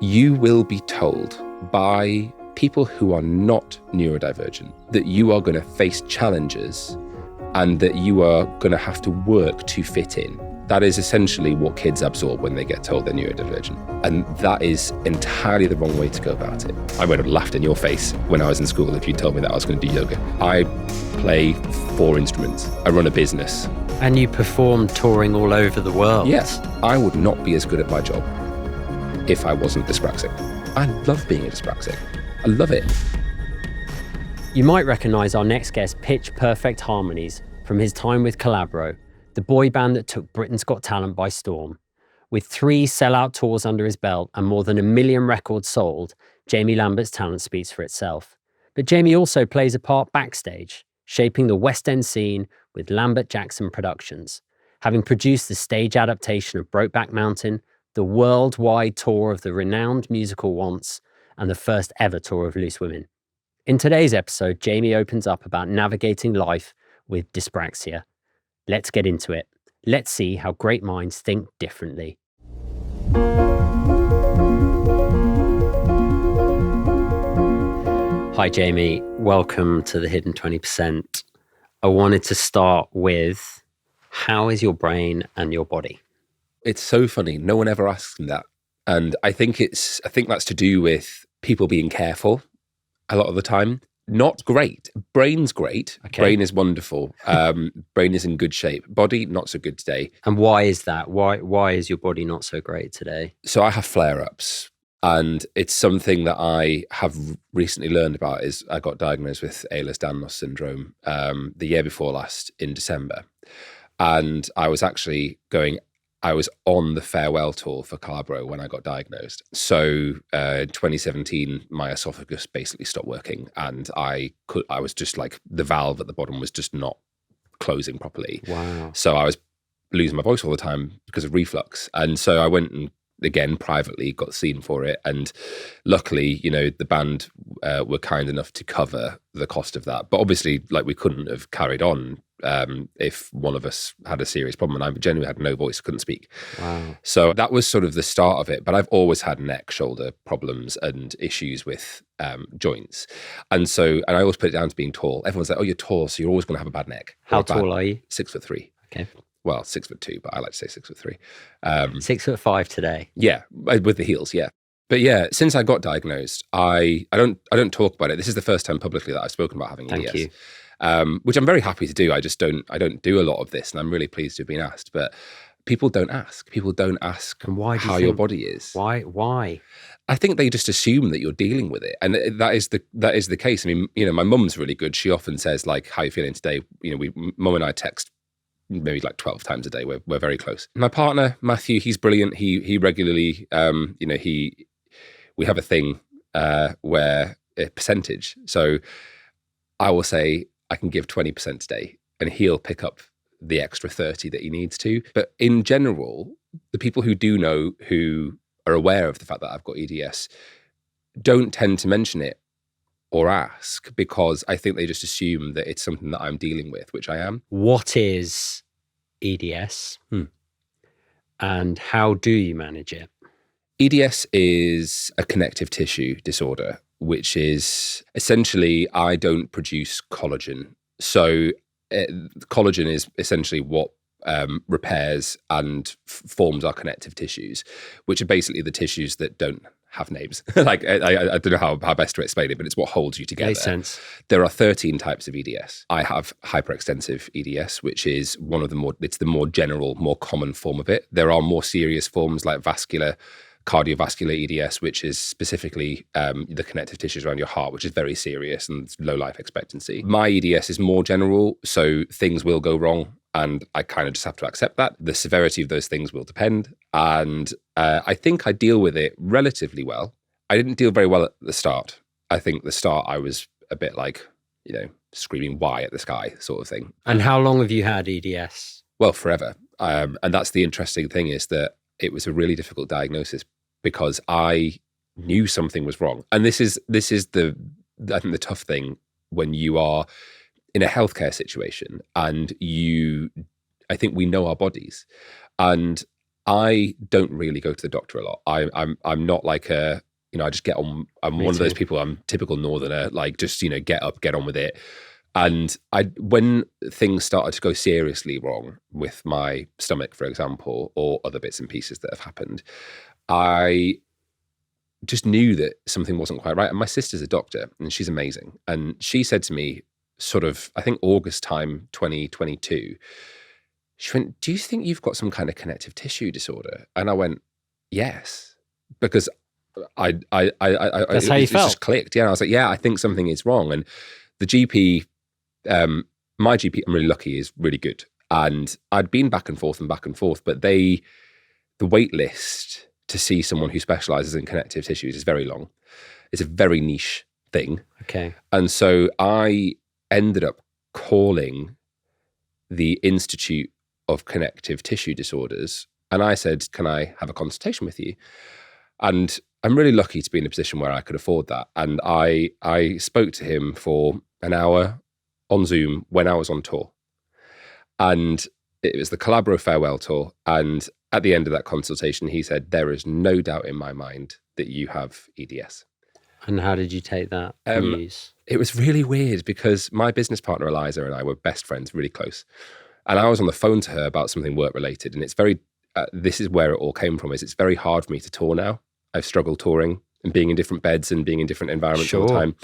you will be told by people who are not neurodivergent that you are going to face challenges and that you are going to have to work to fit in. That is essentially what kids absorb when they get told they're neurodivergent. And that is entirely the wrong way to go about it. I would have laughed in your face when I was in school if you told me that I was going to do yoga. I play 4 instruments. I run a business. And you perform touring all over the world. Yes. I would not be as good at my job if I wasn't dyspraxic. I love being a dyspraxic. I love it. You might recognise our next guest's pitch-perfect harmonies from his time with Collabro, the boy band that took Britain's Got Talent by storm. With 3 sellout tours under his belt and more than 1 million records sold, Jamie Lambert's talent speaks for itself. But Jamie also plays a part backstage, shaping the West End scene with Lambert Jackson Productions, having produced the stage adaptation of Brokeback Mountain, the worldwide tour of the renowned musical Once, and the first ever tour of Loose Women. In today's episode, Jamie opens up about navigating life with dyspraxia. Let's get into it. Let's see how great minds think differently. Hi, Jamie. Welcome to the Hidden 20%. I wanted to start with, how is your brain and your body? It's so funny. No one ever asks me that. And I think that's to do with people being careful a lot of the time. Not great. Brain's great. Okay. Brain is wonderful. Brain is in good shape. Body, not so good today. And why is that? Why is your body not so great today? So I have flare-ups. And it's something that I have recently learned about. Is I got diagnosed with Ehlers-Danlos syndrome the year before last in December. And I was on the farewell tour for Collabro when I got diagnosed. So 2017, my esophagus basically stopped working, and I was just like, the valve at the bottom was just not closing properly. Wow. So I was losing my voice all the time because of reflux. And so I went and again privately got seen for it, and luckily, the band were kind enough to cover the cost of that. But obviously, like, we couldn't have carried on if one of us had a serious problem, and I genuinely had no voice, couldn't speak. Wow. So that was sort of the start of it. But I've always had neck, shoulder problems and issues with joints. And I always put it down to being tall. Everyone's like, oh, you're tall, so you're always going to have a bad neck. How tall are you? 6'3". Okay. Well, 6'2", but I like to say 6'3". 6'5" today. Yeah, with the heels, yeah. But yeah, since I got diagnosed, I don't talk about it. This is the first time publicly that I've spoken about having EDS. Thank you. Which I'm very happy to do. I don't do a lot of this, and I'm really pleased to have been asked. But people don't ask. People don't ask And why do you how your body is. Why? I think they just assume that you're dealing with it, and that is the case. I mean, my mum's really good. She often says, like, "How are you feeling today?" Mum and I text maybe like 12 times a day. We're very close. My partner Matthew, he's brilliant. He regularly, we have a thing where a percentage. So I will say I can give 20% today, and he'll pick up the extra 30 that he needs to. But in general, the people who do know, who are aware of the fact that I've got EDS, don't tend to mention it or ask, because I think they just assume that it's something that I'm dealing with, which I am. What is EDS? And how do you manage it? EDS is a connective tissue disorder, which is essentially, I don't produce collagen. So collagen is essentially what repairs and forms our connective tissues, which are basically the tissues that don't have names. Like, I don't know how best to explain it, but it's what holds you together. Makes sense. There are 13 types of EDS. I have hyperextensive EDS, which is it's the more general, more common form of it. There are more serious forms like cardiovascular EDS, which is specifically the connective tissues around your heart, which is very serious and low life expectancy. My EDS is more general, so things will go wrong, and I kind of just have to accept that. The severity of those things will depend, and I think I deal with it relatively well. I didn't deal very well at the start. I think the start I was a bit like, screaming why at the sky sort of thing. And how long have you had EDS? Well, forever. And that's the interesting thing, is that it was a really difficult diagnosis because I knew something was wrong. And this is I think the tough thing when you are in a healthcare situation and I think we know our bodies. And I don't really go to the doctor a lot. I'm not like a, I just get on. I'm Me one of those too. people. I'm typical northerner, like just get up, get on with it. And when things started to go seriously wrong with my stomach, for example, or other bits and pieces that have happened, I just knew that something wasn't quite right. And my sister's a doctor, and she's amazing. And she said to me, sort of, I think August time, 2022. She went, "Do you think you've got some kind of connective tissue disorder?" And I went, "Yes," because That's how you it felt. just clicked. Yeah, and I was like, "Yeah, I think something is wrong." And the GP, my GP, I'm really lucky, is really good. And I'd been back and forth, but the wait list to see someone who specializes in connective tissues is very long. It's a very niche thing. Okay. And so I ended up calling the Institute of Connective Tissue Disorders. And I said, "Can I have a consultation with you?" And I'm really lucky to be in a position where I could afford that. And I spoke to him for an hour on Zoom when I was on tour. And it was the Collabro farewell tour. And at the end of that consultation, he said, "There is no doubt in my mind that you have EDS." And how did you take that news? It was really weird because my business partner, Eliza, and I were best friends, really close. And I was on the phone to her about something work related. And it's very, this is where it all came from, is it's very hard for me to tour now. I've struggled touring and being in different beds and being in different environments all the time.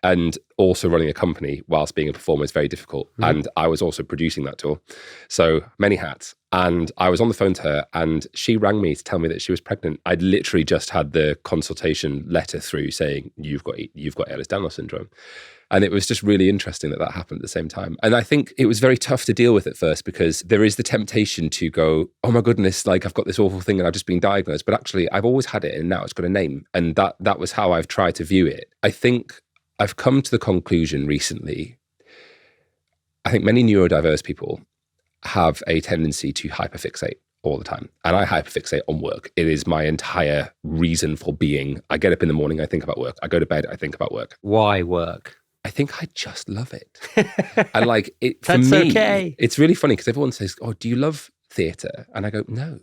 And also running a company whilst being a performer is very difficult. And I was also producing that tour. So many hats. And I was on the phone to her and she rang me to tell me that she was pregnant. I'd literally just had the consultation letter through saying, you've got Ehlers-Danlos syndrome. And it was just really interesting that happened at the same time. And I think it was very tough to deal with at first because there is the temptation to go, "Oh my goodness, like I've got this awful thing and I've just been diagnosed." But actually I've always had it and now it's got a name. And that was how I've tried to view it. I think I've come to the conclusion recently, I think many neurodiverse people have a tendency to hyperfixate all the time. And I hyperfixate on work. It is my entire reason for being. I get up in the morning, I think about work. I go to bed, I think about work. Why work? I think I just love it. And like it for That's me, okay. It's really funny because everyone says, "Oh, do you love theatre?" And I go, "No."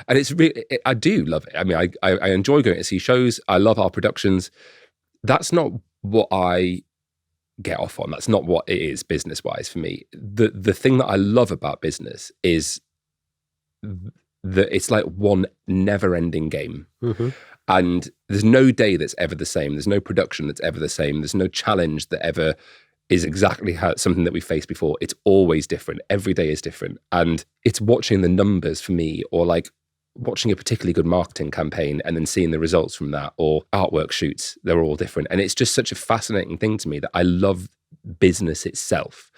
And it's really, I do love it. I mean, I enjoy going to see shows. I love our productions. That's not what I get off on. That's not what it is business wise for me. The thing that I love about business is that it's like one never ending game. Mm-hmm. And there's no day that's ever the same. There's no production that's ever the same. There's no challenge that ever is exactly something that we faced before. It's always different. Every day is different. And it's watching the numbers for me, or like watching a particularly good marketing campaign and then seeing the results from that, or artwork shoots. They're all different. And it's just such a fascinating thing to me that I love business itself.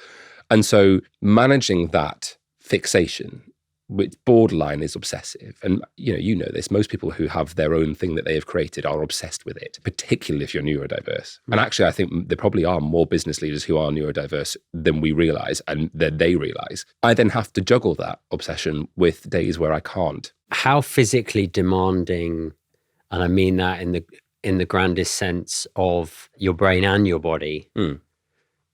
And so managing that fixation, which borderline is obsessive. And you know this, most people who have their own thing that they have created are obsessed with it, particularly if you're neurodiverse. And actually, I think there probably are more business leaders who are neurodiverse than we realize and that they realize. I then have to juggle that obsession with days where I can't. How physically demanding, and I mean that in the grandest sense of your brain and your body,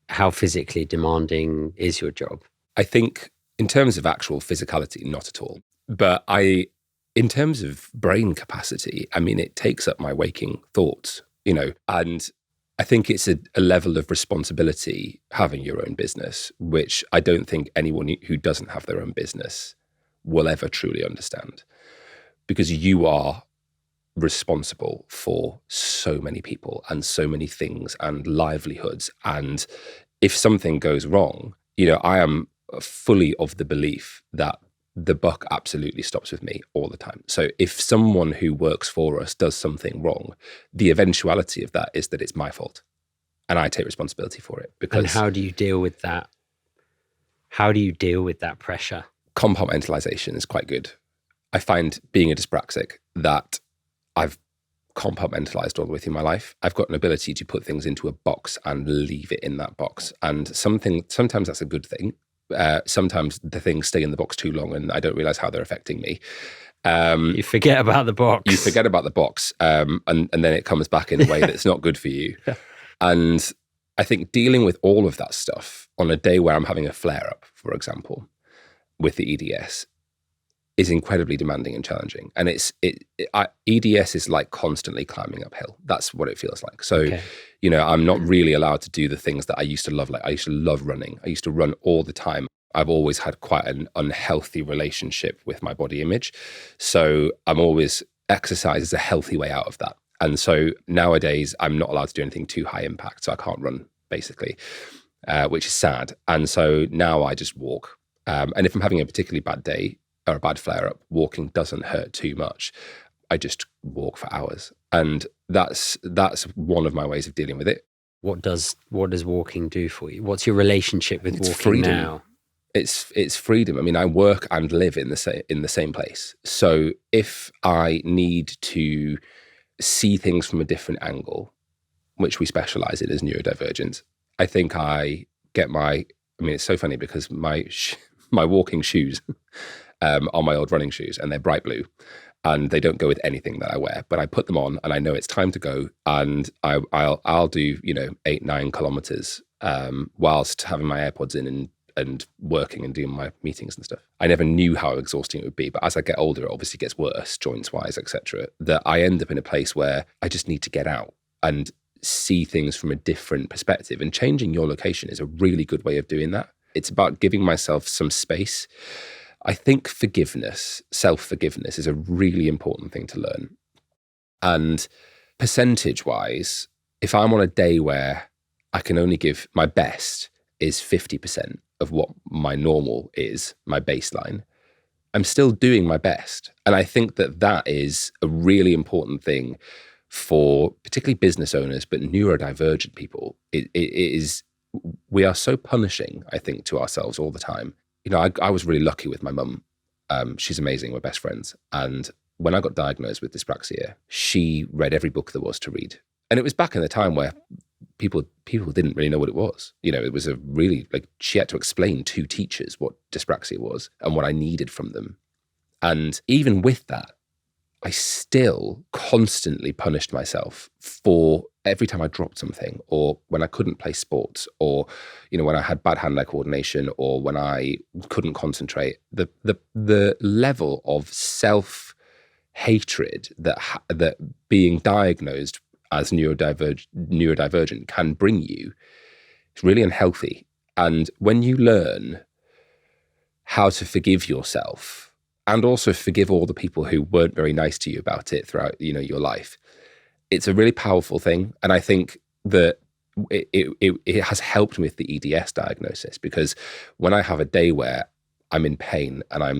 how physically demanding is your job? I think in terms of actual physicality, not at all. But in terms of brain capacity, I mean, it takes up my waking thoughts, and I think it's a level of responsibility having your own business, which I don't think anyone who doesn't have their own business will ever truly understand, because you are responsible for so many people and so many things and livelihoods. And if something goes wrong, I am fully of the belief that the buck absolutely stops with me all the time. So if someone who works for us does something wrong, the eventuality of that is that it's my fault and I take responsibility for it. And how do you deal with that? How do you deal with that pressure? Compartmentalization is quite good. I find being a dyspraxic that I've compartmentalized all the way through my life. I've got an ability to put things into a box and leave it in that box. And sometimes that's a good thing. Sometimes the things stay in the box too long and I don't realize how they're affecting me. You forget about the box. You forget about the box, and then it comes back in a way that's not good for you. Yeah. And I think dealing with all of that stuff on a day where I'm having a flare-up, for example, with the EDS, is incredibly demanding and challenging. And EDS is like constantly climbing uphill. That's what it feels like. So, I'm not really allowed to do the things that I used to love. Like I used to love running. I used to run all the time. I've always had quite an unhealthy relationship with my body image. So exercise is a healthy way out of that. And so nowadays I'm not allowed to do anything too high impact. So I can't run basically, which is sad. And so now I just walk. And if I'm having a particularly bad day or a bad flare up, walking doesn't hurt too much. I just walk for hours. And that's one of my ways of dealing with it. What does walking do for you? What's your relationship with walking freedom. now? It's freedom. I mean, I work and live in the same place. So if I need to see things from a different angle, which we specialize in as neurodivergent, I think it's so funny because my walking shoes are my old running shoes, and they're bright blue, and they don't go with anything that I wear, but I put them on and I know it's time to go, and I'll do 8-9 kilometers whilst having my AirPods in and working and doing my meetings and stuff. I never knew how exhausting it would be, but as I get older, it obviously gets worse, joints wise, etc. That I end up in a place where I just need to get out and see things from a different perspective. And changing your location is a really good way of doing that. It's about giving myself some space. I think self-forgiveness is a really important thing to learn. And percentage-wise, if I'm on a day where I can only give my best is 50% of what my normal is, my baseline, I'm still doing my best. And I think that is a really important thing for particularly business owners, but neurodivergent people. We are so punishing, I think, to ourselves all the time. I was really lucky with my mum. She's amazing. We're best friends. And when I got diagnosed with dyspraxia, she read every book there was to read. And it was back in the time where people didn't really know what it was. It was a really, she had to explain to teachers what dyspraxia was and what I needed from them. And even with that, I still constantly punished myself for every time I dropped something, or when I couldn't play sports, or when I had bad hand-eye coordination, or when I couldn't concentrate. The level of self-hatred that being diagnosed as neurodivergent can bring you, it's really unhealthy. And when you learn how to forgive yourself, and also forgive all the people who weren't very nice to you about it throughout, your life, it's a really powerful thing. And I think that it has helped me with the EDS diagnosis, because when I have a day where I'm in pain and I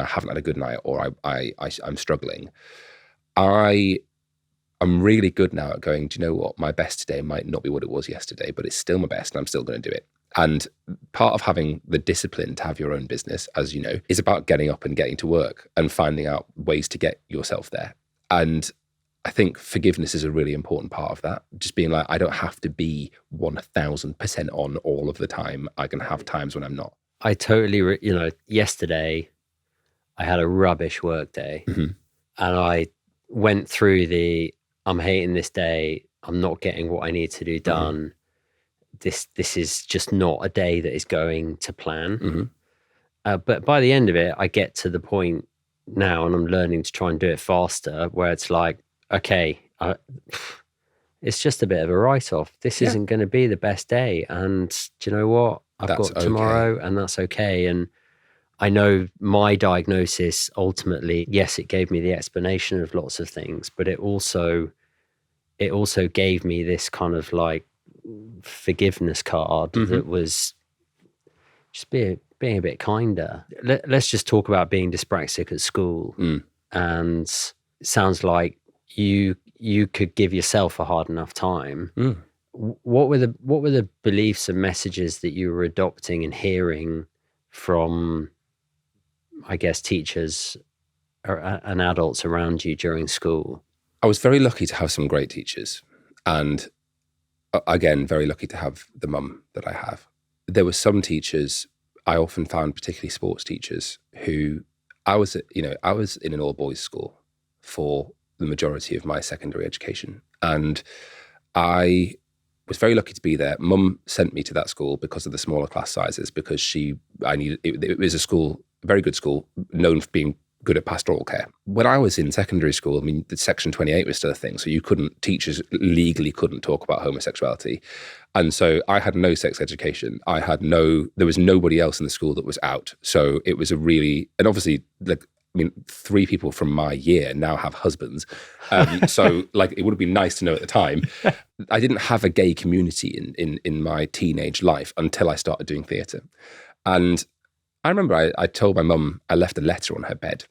haven't had a good night, or I'm struggling, I'm really good now at going, do you know what? My best today might not be what it was yesterday, but it's still my best and I'm still going to do it. And part of having the discipline to have your own business, as you know, is about getting up and getting to work and finding out ways to get yourself there. And I think forgiveness is a really important part of that. Just being like, I don't have to be 1000% on all of the time. I can have times when I'm not. I totally, yesterday I had a rubbish work day, and I went through I'm hating this day. I'm not getting what I need to do done. This is just not a day that is going to plan. But by the end of it, I get to the point now, and I'm learning to try and do it faster, where it's like, okay, it's just a bit of a write-off. This isn't going to be the best day. And do you know what? I've got tomorrow, and that's okay. And I know my diagnosis ultimately, yes, it gave me the explanation of lots of things, but it also gave me this kind of forgiveness card that was just being a bit kinder. Let's just talk about being dyspraxic at school. And it sounds like you could give yourself a hard enough time. What were the beliefs and messages that you were adopting and hearing from, I guess, teachers and adults around you during school? I was very lucky to have some great teachers, and again, very lucky to have the mum that I have. There were some teachers I often found, particularly sports teachers, who I was in an all boys school for the majority of my secondary education, and I was very lucky to be there. Mum sent me to that school because of the smaller class sizes, because it was a school, a very good school, known for being good at pastoral care. When I was in secondary school, I mean, the Section 28 was still a thing. So teachers legally couldn't talk about homosexuality. And so I had no sex education. There was nobody else in the school that was out. So it was and obviously, like, I mean, 3 people from my year now have husbands. So like, it would have been nice to know at the time. I didn't have a gay community in my teenage life until I started doing theatre. And I remember I told my mum, I left a letter on her bed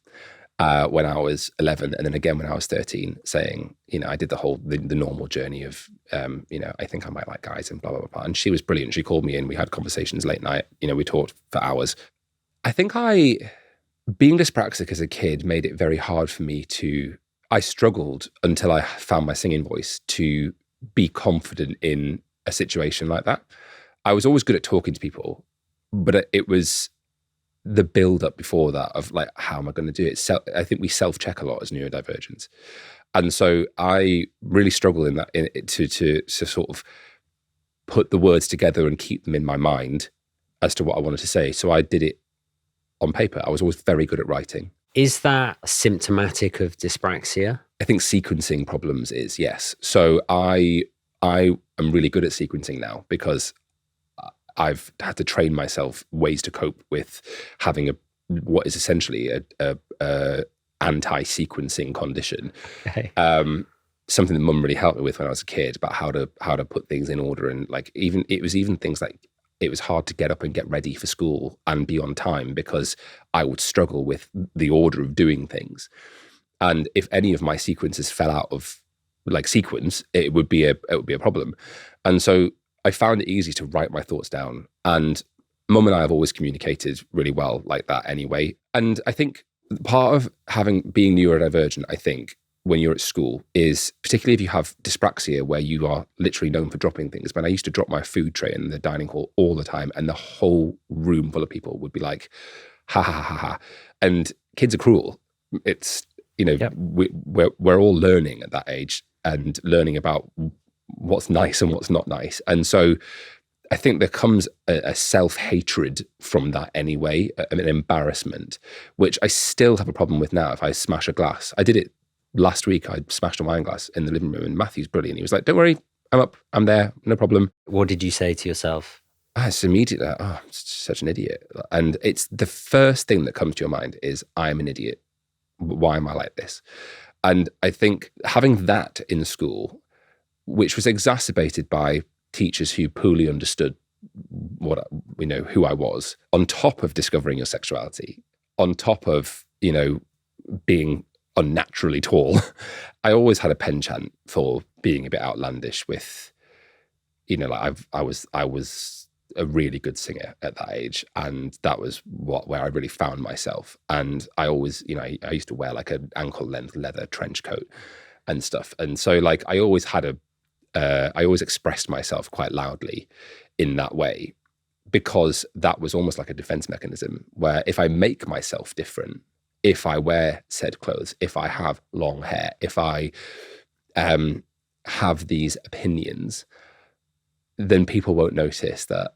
when I was 11, and then again when I was 13, saying, I did the normal journey of, I think I might like guys and blah, blah, blah. And she was brilliant. She called me in. We had conversations late night. We talked for hours. I think being dyspraxic as a kid made it very hard for me I struggled until I found my singing voice to be confident in a situation like that. I was always good at talking to people, but it was the build up before that of like, how am I going to do it? I think we self-check a lot as neurodivergents. And so I really struggle in that to sort of put the words together and keep them in my mind as to what I wanted to say. So I did it on paper. I was always very good at writing. Is that symptomatic of dyspraxia? I think sequencing problems is, yes. So I am really good at sequencing now because I've had to train myself ways to cope with having what is essentially a anti-sequencing condition. Okay. Something that mum really helped me with when I was a kid, about how to put things in order, and like it was things like, it was hard to get up and get ready for school and be on time because I would struggle with the order of doing things. And if any of my sequences fell out of like sequence, it would be a problem. And so I found it easy to write my thoughts down. And mum and I have always communicated really well like that anyway. And I think part of being neurodivergent, I think, when you're at school is, particularly if you have dyspraxia, where you are literally known for dropping things. When I used to drop my food tray in the dining hall all the time, and the whole room full of people would be like, ha, ha, ha, ha, ha. And kids are cruel. It's, yep. We're all learning at that age and learning about what's nice and what's not nice. And so I think there comes a self-hatred from that anyway, an embarrassment, which I still have a problem with now. If I smash a glass, I did it last week. I smashed a wine glass in the living room, and Matthew's brilliant. He was like, don't worry, I'm up, I'm there, no problem. What did you say to yourself? It's immediately, I'm such an idiot. And it's the first thing that comes to your mind is, I'm an idiot. Why am I like this? And I think having that in school, which was exacerbated by teachers who poorly understood who I was, on top of discovering your sexuality, on top of, being unnaturally tall, I always had a penchant for being a bit outlandish with, I was a really good singer at that age, and that was where I really found myself. And I always, I used to wear like an ankle length leather trench coat and stuff. And so like, I always expressed myself quite loudly in that way, because that was almost like a defense mechanism, where if I make myself different, if I wear said clothes, if I have long hair, if I have these opinions, then people won't notice that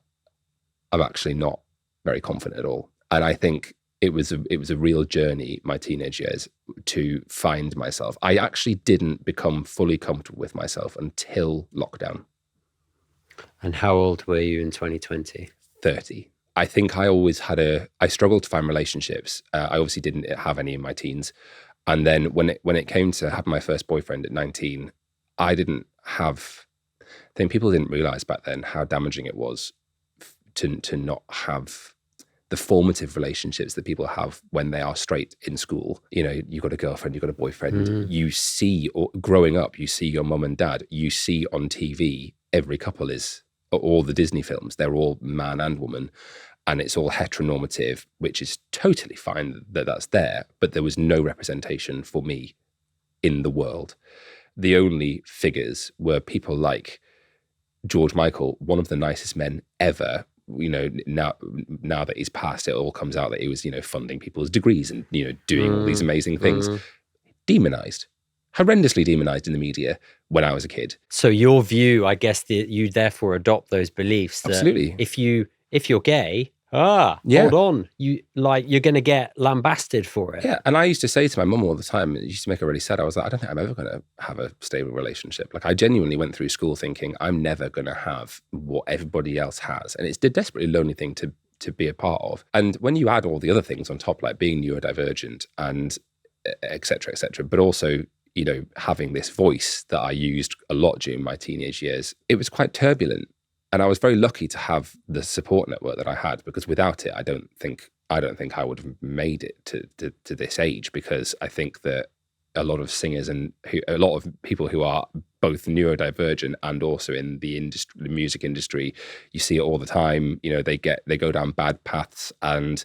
I'm actually not very confident at all. And I think it was a real journey, my teenage years, to find myself. I actually didn't become fully comfortable with myself until lockdown. And how old were you in 2020? 30. I think I always I struggled to find relationships. I obviously didn't have any in my teens. And then when it came to having my first boyfriend at 19, I think people didn't realize back then how damaging it was to not have the formative relationships that people have when they are straight in school. You've got a girlfriend, you've got a boyfriend. You see, growing up, you see your mum and dad. You see on TV, every couple is, all the Disney films, they're all man and woman. And it's all heteronormative, which is totally fine that that's there. But there was no representation for me in the world. The only figures were people like George Michael, one of the nicest men ever. Now that he's passed, it all comes out that he was, funding people's degrees and, doing all these amazing things. Demonized, horrendously demonized in the media when I was a kid. So your view, I guess, that you therefore adopt those beliefs. That absolutely. If you're gay, Yeah. Hold on. You're going to get lambasted for it. Yeah. And I used to say to my mum all the time, it used to make her really sad. I was like, I don't think I'm ever going to have a stable relationship. Like, I genuinely went through school thinking I'm never going to have what everybody else has. And it's a desperately lonely thing to be a part of. And when you add all the other things on top, like being neurodivergent and et cetera, but also, you know, having this voice that I used a lot during my teenage years, it was quite turbulent. And I was very lucky to have the support network that I had, because without it, I don't think I would have made it to this age, because I think that a lot of singers and a lot of people who are both neurodivergent and also in the music industry, you see it all the time. You know, they go down bad paths, and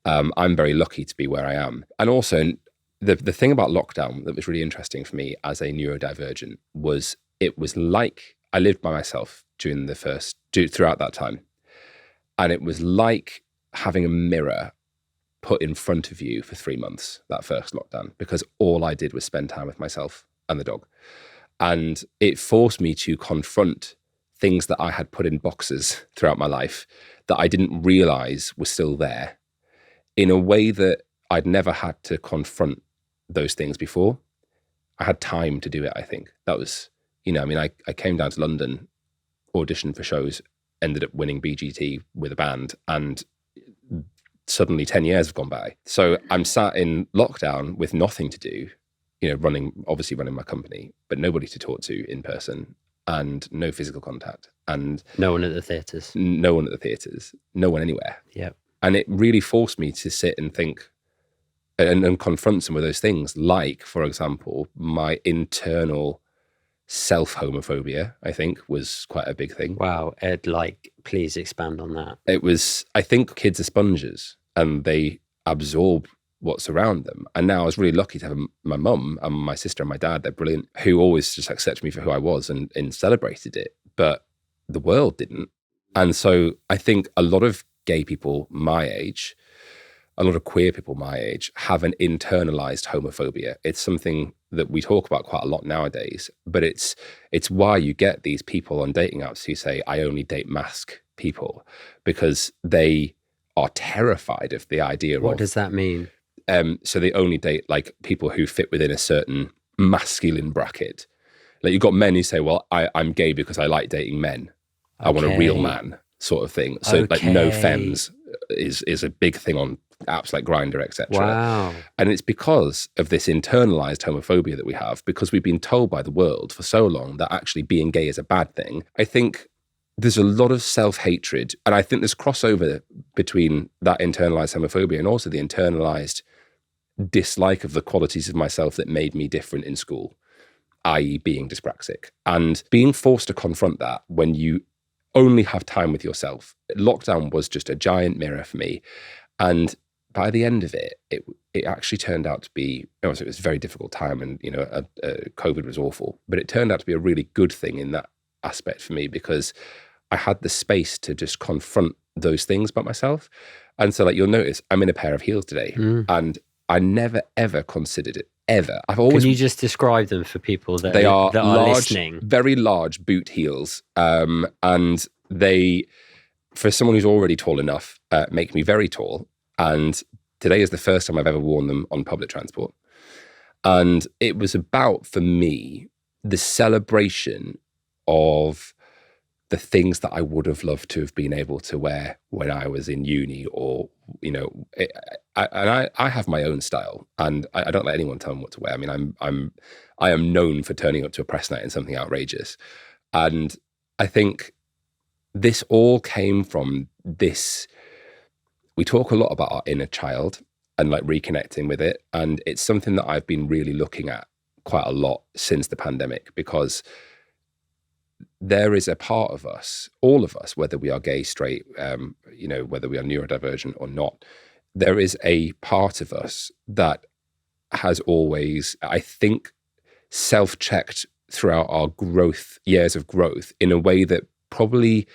I'm very lucky to be where I am. And also, the thing about lockdown that was really interesting for me as a neurodivergent was it was like I lived by myself throughout that time. And it was like having a mirror put in front of you for 3 months, that first lockdown, because all I did was spend time with myself and the dog. And it forced me to confront things that I had put in boxes throughout my life that I didn't realize was still there, in a way that I'd never had to confront those things before. I had time to do it, I think. That was, you know, I mean, I came down to London, auditioned for shows, ended up winning BGT with a band, and suddenly 10 years have gone by. So I'm sat in lockdown with nothing to do, you know, running my company, but nobody to talk to in person, and no physical contact, and no one at the theatres, no one anywhere. Yeah. And it really forced me to sit and think and confront some of those things, like, for example, my internal self-homophobia, I think, was quite a big thing. Wow. Ed, please expand on that. It was, I think kids are sponges and they absorb what's around them. And now I was really lucky to have my mum and my sister and my dad, they're brilliant, who always just accepted me for who I was and celebrated it. But the world didn't. And so I think a lot of gay people my age, a lot of queer people my age, have an internalized homophobia. It's something that we talk about quite a lot nowadays, but it's why you get these people on dating apps who say, I only date mask people, because they are terrified of the idea of... What does that mean? So they only date like people who fit within a certain masculine bracket. Like, you've got men who say, well, I'm gay because I like dating men. I want a real man, sort of thing. So like no femmes is a big thing on apps like Grindr, etc. Wow. And it's because of this internalized homophobia that we have, because we've been told by the world for so long that actually being gay is a bad thing. I think there's a lot of self-hatred, and I think there's crossover between that internalized homophobia and also the internalized dislike of the qualities of myself that made me different in school, i.e. being dyspraxic, and being forced to confront that when you only have time with yourself. Lockdown was just a giant mirror for me. And by the end of it, it actually turned out to be, it was a very difficult time, and, you know, COVID was awful, but it turned out to be a really good thing in that aspect for me, because I had the space to just confront those things about myself. And so, like, you'll notice I'm in a pair of heels today, and I never, ever considered it, ever. I've always... Can you just describe them for people that are large, listening? Very large boot heels. And they, for someone who's already tall enough, make me very tall. And today is the first time I've ever worn them on public transport. And it was about, for me, the celebration of the things that I would have loved to have been able to wear when I was in uni, or, you know, I have my own style, and I don't let anyone tell me what to wear. I mean, I am known for turning up to a press night in something outrageous. And I think this all came from this. We talk a lot about our inner child and like reconnecting with it. And it's something that I've been really looking at quite a lot since the pandemic, because there is a part of us, all of us, whether we are gay, straight, you know, whether we are neurodivergent or not, there is a part of us that has always, I think, self-checked throughout our growth, years of growth, in a way that probably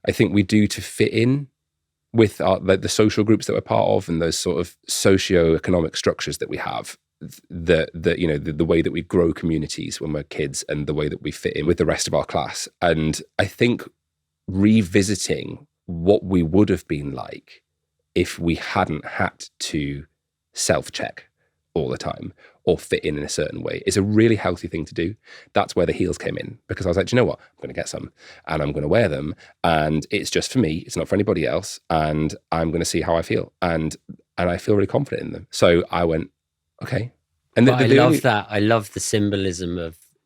I think we do to fit in with the social groups that we're part of, and those sort of socio-economic structures that we have, the way that we grow communities when we're kids, and the way that we fit in with the rest of our class. And I think revisiting what we would have been like if we hadn't had to self-check all the time or fit in a certain way. It's a really healthy thing to do. That's where the heels came in, because I was like, do you know what? I'm going to get some and I'm going to wear them, and it's just for me. It's not for anybody else. And I'm going to see how I feel. And I feel really confident in them. So I went, okay. And I love that. I love the symbolism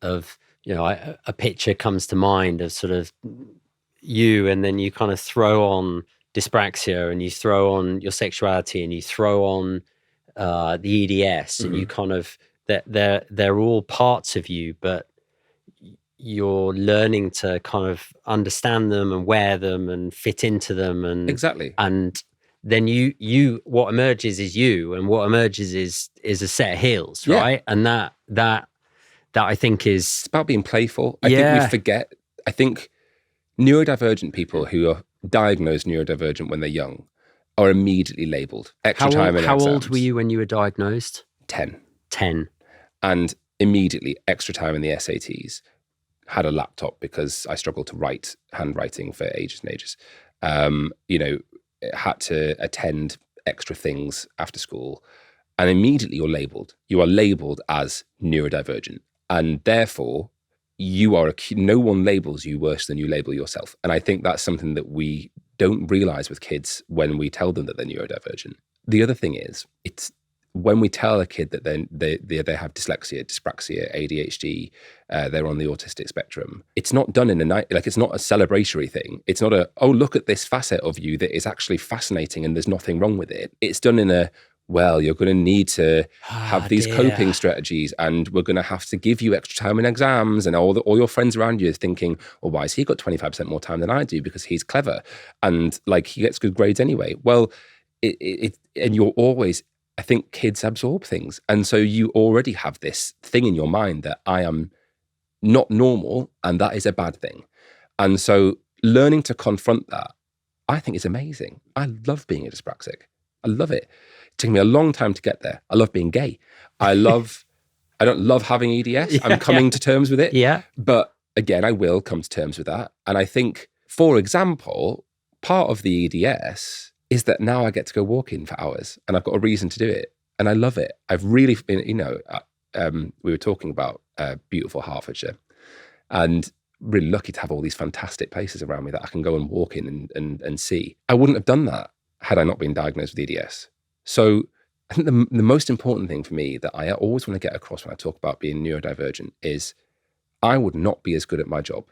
of you know, a picture comes to mind of sort of you, and then you kind of throw on dyspraxia, and you throw on your sexuality, and you throw on the EDS, and you kind of, they're all parts of you, but you're learning to kind of understand them and wear them and fit into them, and exactly. And then you what emerges is you, and what emerges is a set of heels, right? And that I think is, it's about being playful. I think we forget. I think neurodivergent people who are diagnosed neurodivergent when they're young are immediately labelled. Extra time in exams. How old were you when you were diagnosed? 10. And immediately extra time in the SATs. Had a laptop because I struggled to write handwriting for ages and ages. You know, had to attend extra things after school. And immediately you're labelled. You are labelled as neurodivergent. And therefore, no one labels you worse than you label yourself. And I think that's something that we don't realize with kids when we tell them that they're neurodivergent. The other thing is, it's when we tell a kid that they have dyslexia, dyspraxia, ADHD, they're on the autistic spectrum, it's not done in a night, like, it's not a celebratory thing. It's not oh, look at this facet of you that is actually fascinating and there's nothing wrong with it. It's done in a, well, you're going to need to have these coping strategies, and we're going to have to give you extra time in exams, and all your friends around you are thinking, well, why has he got 25% more time than I do? Because he's clever and like he gets good grades anyway. Well, and you're always, I think kids absorb things. And so you already have this thing in your mind that I am not normal and that is a bad thing. And so learning to confront that, I think, is amazing. I love being a dyspraxic. I love it. It took me a long time to get there. I love being gay. I don't love having EDS. I'm coming to terms with it. Yeah. But again, I will come to terms with that. And I think, for example, part of the EDS is that now I get to go walking for hours and I've got a reason to do it. And I love it. I've really been, you know, we were talking about beautiful Hertfordshire, and really lucky to have all these fantastic places around me that I can go and walk in and see. I wouldn't have done that had I not been diagnosed with EDS. So I think the most important thing for me that I always want to get across when I talk about being neurodivergent is I would not be as good at my job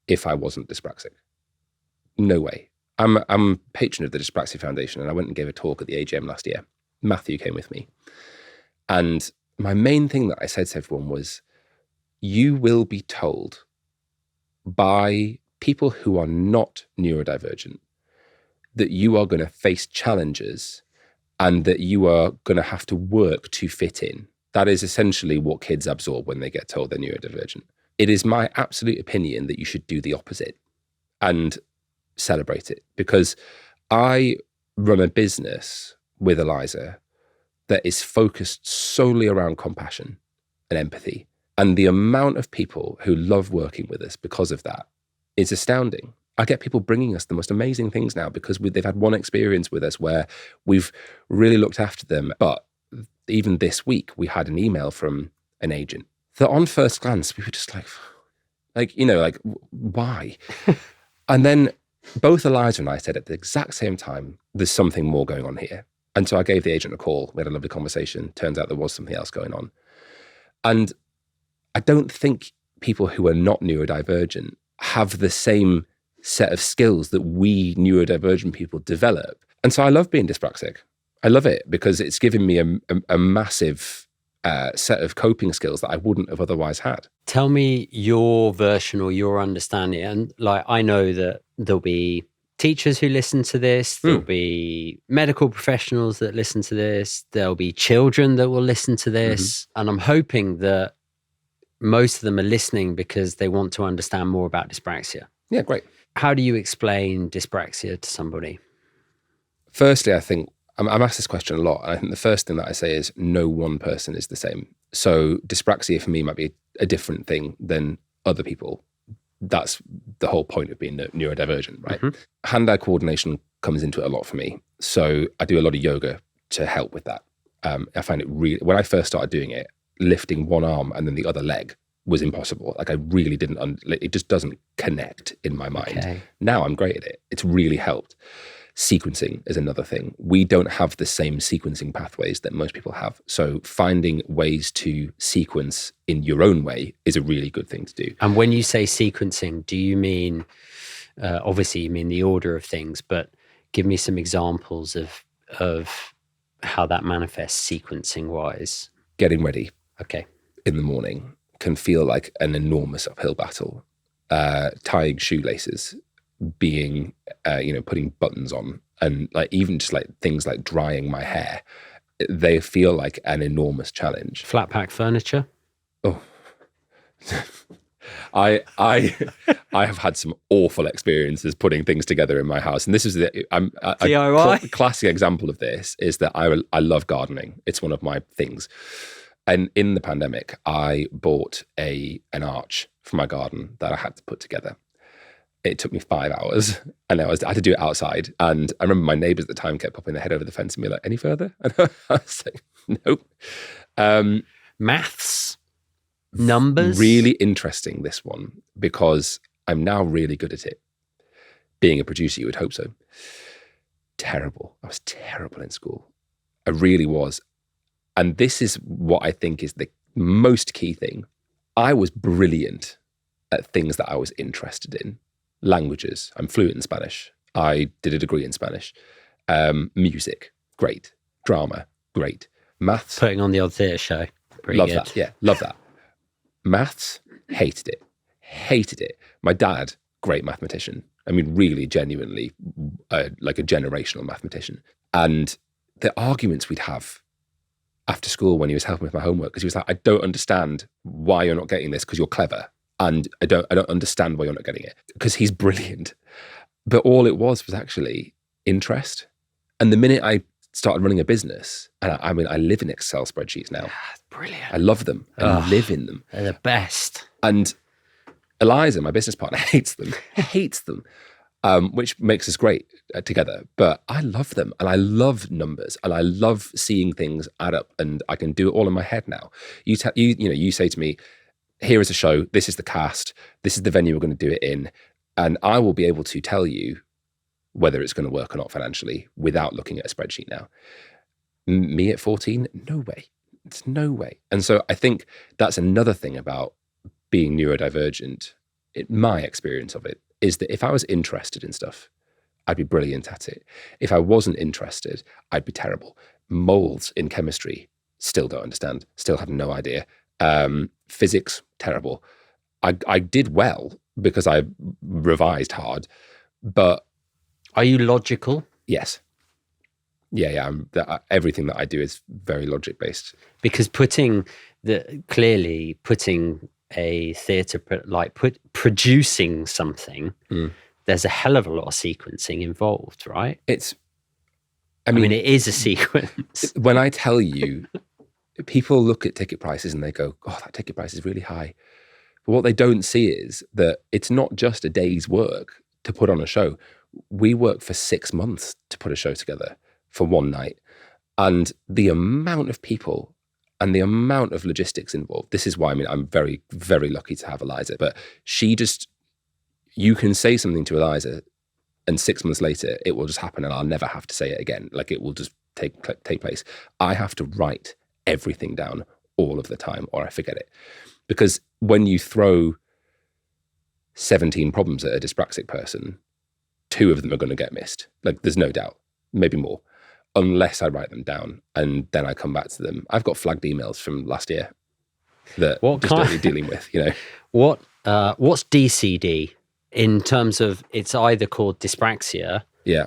if I wasn't dyspraxic. No way. I'm patron of the Dyspraxia Foundation, and I went and gave a talk at the AGM last year. Matthew came with me. And my main thing that I said to everyone was, you will be told by people who are not neurodivergent that you are going to face challenges and that you are going to have to work to fit in. That is essentially what kids absorb when they get told they're neurodivergent. It is my absolute opinion that you should do the opposite and celebrate it, because I run a business with Eliza that is focused solely around compassion and empathy. And the amount of people who love working with us because of that is astounding. I get people bringing us the most amazing things now because they've had one experience with us where we've really looked after them. But even this week, we had an email from an agent that on first glance, we were just like, you know, like, why? And then both Eliza and I said at the exact same time, there's something more going on here. And so I gave the agent a call. We had a lovely conversation. Turns out there was something else going on. And I don't think people who are not neurodivergent have the same set of skills that we neurodivergent people develop. And so I love being dyspraxic. I love it because it's given me a massive set of coping skills that I wouldn't have otherwise had. Tell me your version or your understanding. And like, I know that there'll be teachers who listen to this, there'll be medical professionals that listen to this, there'll be children that will listen to this. And I'm hoping that most of them are listening because they want to understand more about dyspraxia. Yeah, great. How do you explain dyspraxia to somebody? Firstly, I think I'm asked this question a lot. And I think the first thing that I say is no one person is the same. So dyspraxia for me might be a different thing than other people. that's the whole point of being neurodivergent, right? Hand-eye coordination comes into it a lot for me. So I do a lot of yoga to help with that. I find it really, when I first started doing it, lifting one arm and then the other leg was impossible. Like I really didn't, it just doesn't connect in my mind. Okay. Now I'm great at it. It's really helped. Sequencing is another thing. We don't have the same sequencing pathways that most people have. So finding ways to sequence in your own way is a really good thing to do. And when you say sequencing, do you mean, obviously you mean the order of things, but give me some examples of how that manifests sequencing wise. Getting ready Okay. in the morning can feel like an enormous uphill battle. Tying shoelaces, being, putting buttons on, and like even just like things like drying my hair, they feel like an enormous challenge. Flat pack furniture. Oh, I have had some awful experiences putting things together in my house, and this is DIY. a classic example of this is that I love gardening. It's one of my things. And in the pandemic, I bought an arch for my garden that I had to put together. It took me 5 hours, and I had to do it outside. And I remember my neighbors at the time kept popping their head over the fence and be like, "Any further?" And I was like, "Nope." Maths, numbers. Really interesting, this one, because I'm now really good at it. Being a producer, you would hope so. Terrible. I was terrible in school. I really was. And this is what I think is the most key thing. I was brilliant at things that I was interested in. Languages. I'm fluent in Spanish. I did a degree in Spanish. Music. Great. Drama. Great. Maths. Putting on the odd theatre show. Pretty love good. that. Yeah, love that. Maths. Hated it. Hated it. My dad, great mathematician. I mean, really, genuinely, like a generational mathematician. And the arguments we'd have after school when he was helping with my homework, because he was like, "I don't understand why you're not getting this because you're clever. And I don't understand why you're not getting it because he's brilliant." But all it was actually interest. And the minute I started running a business, and I mean, I live in Excel spreadsheets now. Brilliant. I love them. I live in them. They're the best. And Eliza, my business partner, hates them, which makes us great together. But I love them, and I love numbers, and I love seeing things add up, and I can do it all in my head now. You say to me, "Here is a show, this is the cast, this is the venue we're going to do it in," and I will be able to tell you whether it's going to work or not financially without looking at a spreadsheet now. Me at 14? No way. It's no way. And so I think that's another thing about being neurodivergent. My experience of it is that if I was interested in stuff, I'd be brilliant at it. If I wasn't interested, I'd be terrible. Molds in chemistry, still don't understand, still have no idea. Physics, terrible. I did well because I revised hard, but... Are you logical? Yes. Yeah. Everything that I do is very logic based. Because putting a theatre, producing something, there's a hell of a lot of sequencing involved, right? I mean, it is a sequence. When I tell you, people look at ticket prices and they go, "Oh, that ticket price is really high." But what they don't see is that it's not just a day's work to put on a show. We work for 6 months to put a show together for one night. And the amount of people and the amount of logistics involved, this is why, I mean, I'm very, very lucky to have Eliza, but you can say something to Eliza and 6 months later, it will just happen and I'll never have to say it again. Like it will just take place. I have to write everything down all of the time or I forget it. Because when you throw 17 problems at a dyspraxic person, 2 of them are going to get missed. Like there's no doubt, maybe more, unless I write them down and then I come back to them. I've got flagged emails from last year that just dealing with, What's DCD in terms of, it's either called dyspraxia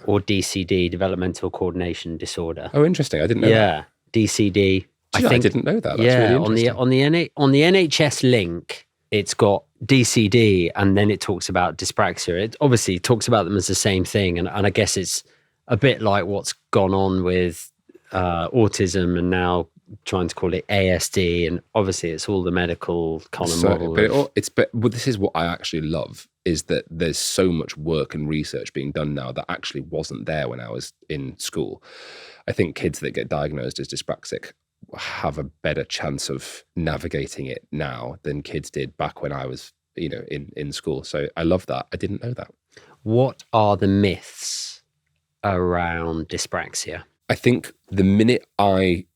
or DCD, developmental coordination disorder. Oh, interesting. I didn't know that. DCD. I didn't know that. That's really interesting. on the NHS link, it's got DCD and then it talks about dyspraxia. It obviously talks about them as the same thing. And I guess it's a bit like what's gone on with autism and now trying to call it ASD. And obviously it's all the medical kind of model. But this is what I actually love is that there's so much work and research being done now that actually wasn't there when I was in school. I think kids that get diagnosed as dyspraxic have a better chance of navigating it now than kids did back when I was, in school. So I love that. I didn't know that. What are the myths around dyspraxia? I think the minute I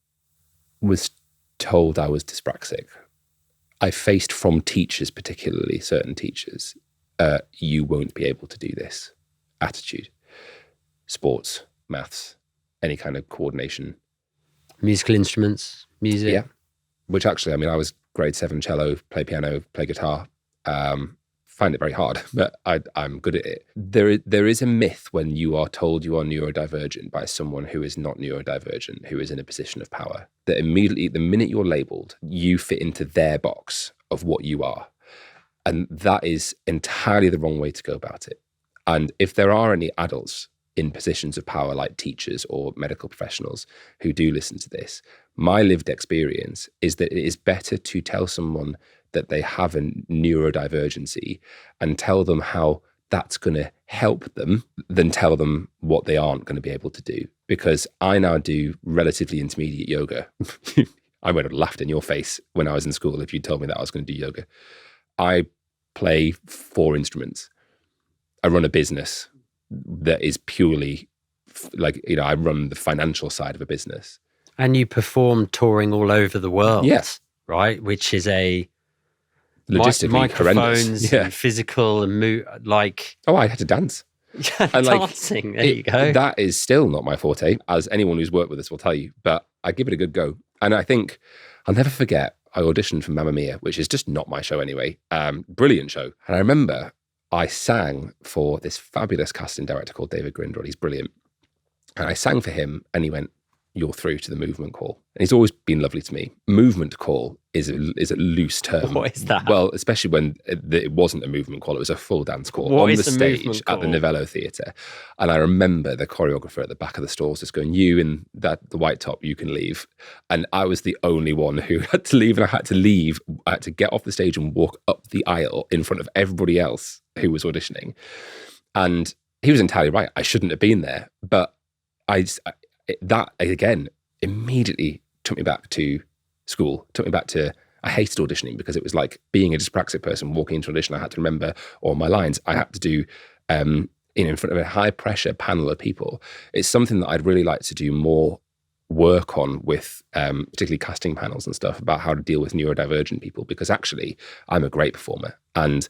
was told I was dyspraxic, I faced from teachers, particularly certain teachers, you won't be able to do this attitude. Sports, maths, any kind of coordination. Musical instruments, music. Yeah. Which actually, I was grade 7 cello, play piano, play guitar. Find it very hard, but I'm good at it. There is a myth when you are told you are neurodivergent by someone who is not neurodivergent, who is in a position of power, that immediately, the minute you're labeled, you fit into their box of what you are. And that is entirely the wrong way to go about it. And if there are any adults in positions of power like teachers or medical professionals who do listen to this, my lived experience is that it is better to tell someone that they have a neurodivergency and tell them how that's going to help them than tell them what they aren't going to be able to do. Because I now do relatively intermediate yoga. I would have laughed in your face when I was in school if you told me that I was going to do yoga. I play 4 instruments. I run a business that is purely I run the financial side of a business. And you perform touring all over the world. Yes. Right? Which is a logistically microphones horrendous. And physical and Oh, I had to dance. Yeah, and dancing. There you go. That is still not my forte, as anyone who's worked with us will tell you, but I give it a good go. And I think I'll never forget, I auditioned for Mamma Mia, which is just not my show anyway. Brilliant show. And I remember I sang for this fabulous casting director called David Grindrod. He's brilliant. And I sang for him and he went, "You're through to the movement call." And he's always been lovely to me. Movement call is a loose term. What is that? Well, especially when it wasn't a movement call, it was a full dance call on the stage at the Novello Theatre. And I remember the choreographer at the back of the stalls just going, "You in the white top, you can leave." And I was the only one who had to leave, and I had to leave. I had to get off the stage and walk up the aisle in front of everybody else who was auditioning. And he was entirely right. I shouldn't have been there. But that, again, immediately took me back to school, I hated auditioning because it was like being a dyspraxic person walking into audition. I had to remember all my lines. I had to do, in front of a high pressure panel of people. It's something that I'd really like to do more work on with particularly casting panels and stuff about how to deal with neurodivergent people, because actually I'm a great performer and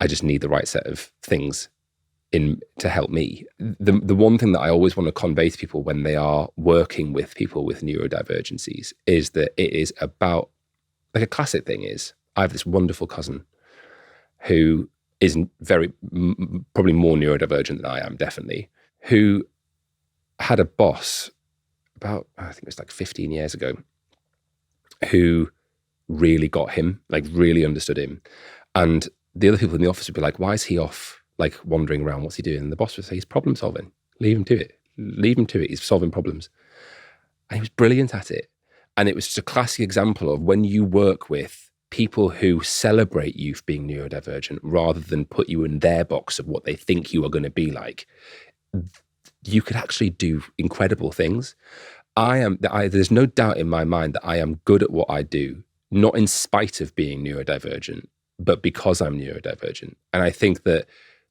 I just need the right set of things to help me. The one thing that I always want to convey to people when they are working with people with neurodivergencies is that it is about, like, a classic thing is, I have this wonderful cousin who is probably more neurodivergent than I am, definitely, who had a boss about, I think it was like 15 years ago, who really got him, like really understood him. And the other people in the office would be like, "Why is he off, like wandering around? What's he doing?" And the boss would say, "He's problem solving. Leave him to it. Leave him to it. He's solving problems." And he was brilliant at it. And it was just a classic example of when you work with people who celebrate you for being neurodivergent rather than put you in their box of what they think you are going to be like, you could actually do incredible things. There's no doubt in my mind that I am good at what I do, not in spite of being neurodivergent, but because I'm neurodivergent. And I think that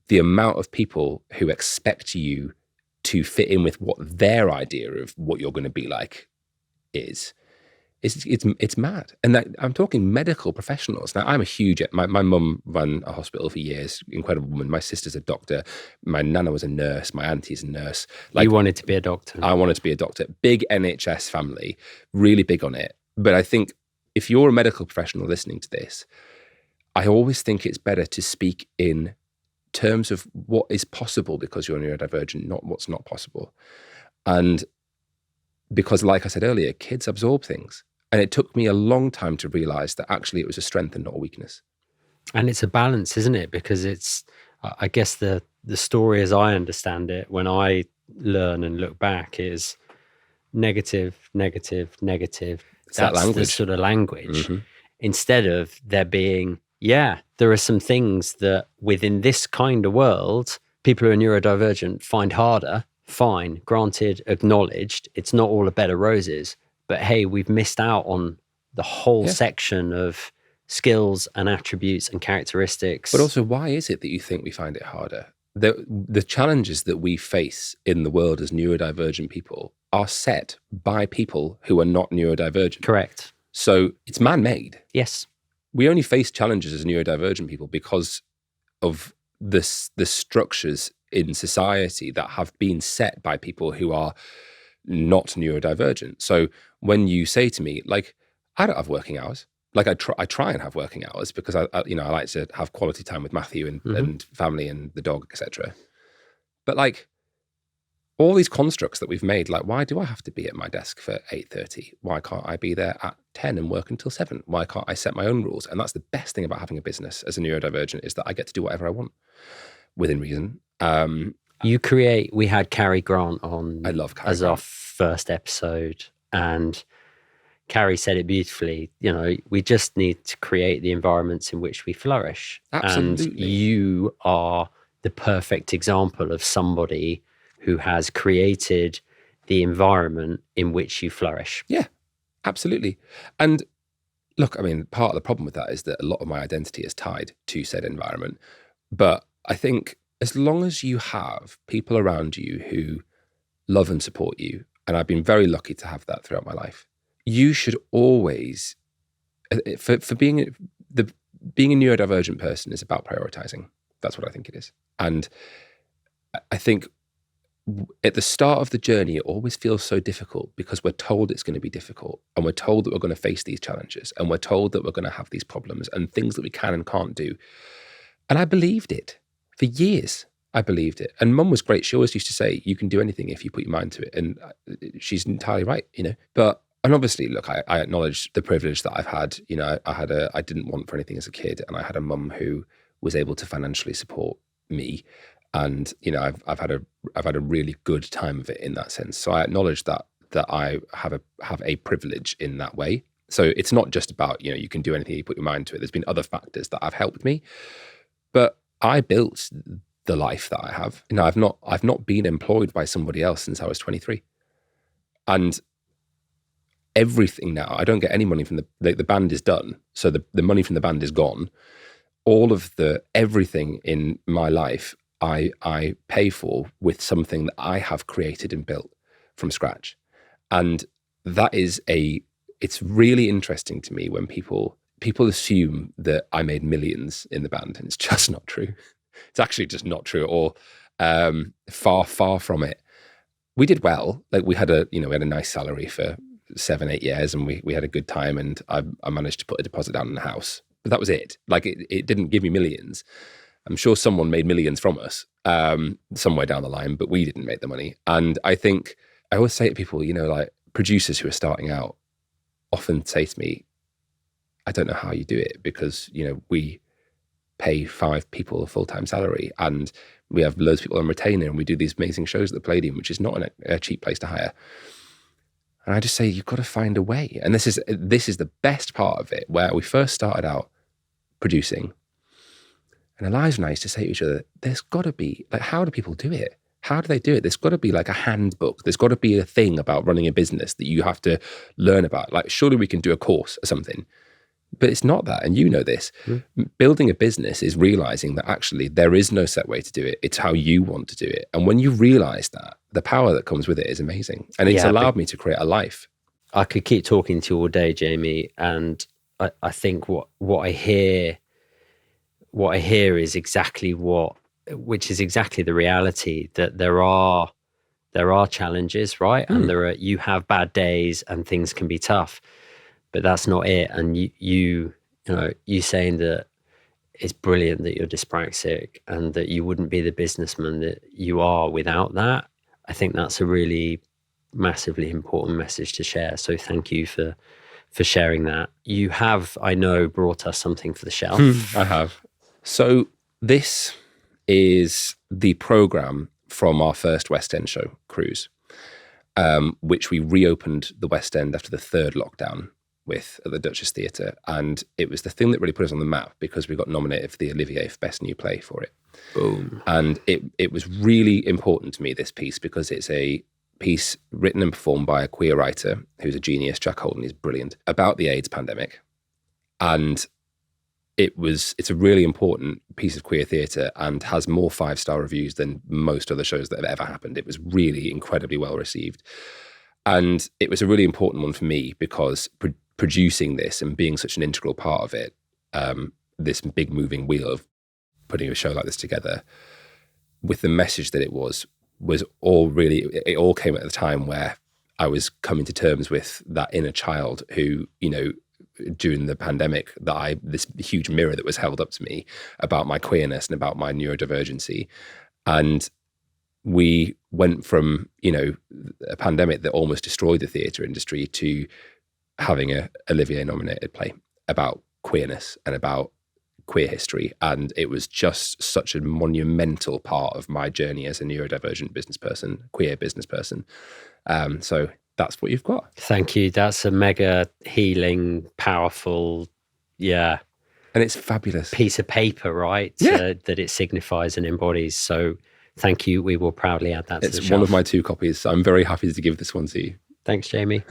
the amount of people who expect you to fit in with what their idea of what you're going to be like is, it's mad. And I'm talking medical professionals. Now, I'm a huge, my mum ran a hospital for years, incredible woman. My sister's a doctor. My nana was a nurse. My auntie's a nurse. You wanted to be a doctor. I wanted to be a doctor. Big NHS family, really big on it. But I think if you're a medical professional listening to this, I always think it's better to speak in terms of what is possible because you're neurodivergent, not what's not possible. And because, like I said earlier, kids absorb things. And it took me a long time to realize that actually it was a strength and not a weakness. And it's a balance, isn't it? Because it's, I guess the story as I understand it, when I learn and look back, is negative, negative, negative. It's that language. The sort of language. Mm-hmm. Instead of there being, yeah, there are some things that within this kind of world, people who are neurodivergent find harder. Fine, granted, acknowledged. It's not all a bed of roses, but hey, we've missed out on the whole section of skills and attributes and characteristics. But also, why is it that you think we find it harder? The challenges that we face in the world as neurodivergent people are set by people who are not neurodivergent. Correct. So it's man-made. Yes. We only face challenges as neurodivergent people because of the structures in society that have been set by people who are not neurodivergent. So when you say to me, like, I don't have working hours. Like I try and have working hours because I like to have quality time with Matthew and family and the dog, etc. But like all these constructs that we've made, like why do I have to be at my desk for 8:30? Why can't I be there at 10 and work until 7? Why can't I set my own rules? And that's the best thing about having a business as a neurodivergent is that I get to do whatever I want within reason. We had Carrie Grant on I love Carrie as Grant. Our first episode, and Carrie said it beautifully. We just need to create the environments in which we flourish. Absolutely. And you are the perfect example of somebody who has created the environment in which you flourish. Yeah, absolutely. And look, I mean, part of the problem with that is that a lot of my identity is tied to said environment. But I think as long as you have people around you who love and support you, and I've been very lucky to have that throughout my life, you should always, for being a neurodivergent person is about prioritizing. That's what I think it is. And I think at the start of the journey, it always feels so difficult because we're told it's going to be difficult and we're told that we're going to face these challenges and we're told that we're going to have these problems and things that we can and can't do. And I believed it for years. I believed it. And Mum was great. She always used to say, you can do anything if you put your mind to it. And she's entirely right, And obviously, look, I acknowledge the privilege that I've had. I didn't want for anything as a kid, and I had a mum who was able to financially support me, and I've had a really good time of it in that sense. So I acknowledge that I have a privilege in that way. So it's not just about you can do anything you put your mind to it. There's been other factors that have helped me, but I built the life that I have. I've not been employed by somebody else since I was 23, and everything now, I don't get any money from the band is done. So the money from the band is gone. All of everything in my life, I pay for with something that I have created and built from scratch. And that is it's really interesting to me when people assume that I made millions in the band, and it's just not true. It's actually just not true at all. Far, far from it. We did well. Like we had a nice salary for 7-8 years, and we had a good time, and I managed to put a deposit down in the house, but that was it. Like it didn't give me millions. I'm sure someone made millions from us somewhere down the line, but we didn't make the money. And I think I always say to people, like producers who are starting out often say to me, I don't know how you do it because we pay 5 people a full-time salary and we have loads of people on retainer and we do these amazing shows at the Palladium, which is not a cheap place to hire. And I just say, you've got to find a way. And this is the best part of it, where we first started out producing. And Eliza and I used to say to each other, there's got to be, like, how do people do it? How do they do it? There's got to be like a handbook. There's got to be a thing about running a business that you have to learn about. Like, surely we can do a course or something. But it's not that. And this. Building a business is realizing that actually there is no set way to do it. It's how you want to do it. And when you realize that, the power that comes with it is amazing. And it's allowed me to create a life. I could keep talking to you all day, Jamie. And I think what I hear is exactly which is exactly the reality, that there are challenges, right? And you have bad days and things can be tough. But that's not it. And you saying that it's brilliant that you're dyspraxic and that you wouldn't be the businessman that you are without that. I think that's a really massively important message to share. So thank you for sharing that. You have, I know, brought us something for the shelf. I have. So this is the program from our first West End show, Cruise, which we reopened the West End after the 3rd lockdown. with at the Duchess Theatre. And it was the thing that really put us on the map because we got nominated for the Olivier for Best New Play for it. Boom. And it was really important to me, this piece, because it's a piece written and performed by a queer writer who's a genius, Jack Holden, he's brilliant, about the AIDS pandemic. And it's a really important piece of queer theatre and has more 5-star reviews than most other shows that have ever happened. It was really incredibly well received. And it was a really important one for me because producing this and being such an integral part of it, this big moving wheel of putting a show like this together with the message that it was all really, it all came at the time where I was coming to terms with that inner child who, you know, during the pandemic, this huge mirror that was held up to me about my queerness and about my neurodivergency. And we went from, you know, a pandemic that almost destroyed the theatre industry to having a Olivier nominated play about queerness and about queer history. And it was just such a monumental part of my journey as a neurodivergent business person, queer business person. So that's what you've got. Thank you. That's a mega healing, powerful, and it's fabulous piece of paper, right? That it signifies and embodies. So thank you. We will proudly add that to the shelf. It's one of my 2 copies. So I'm very happy to give this one to you. Thanks, Jamie.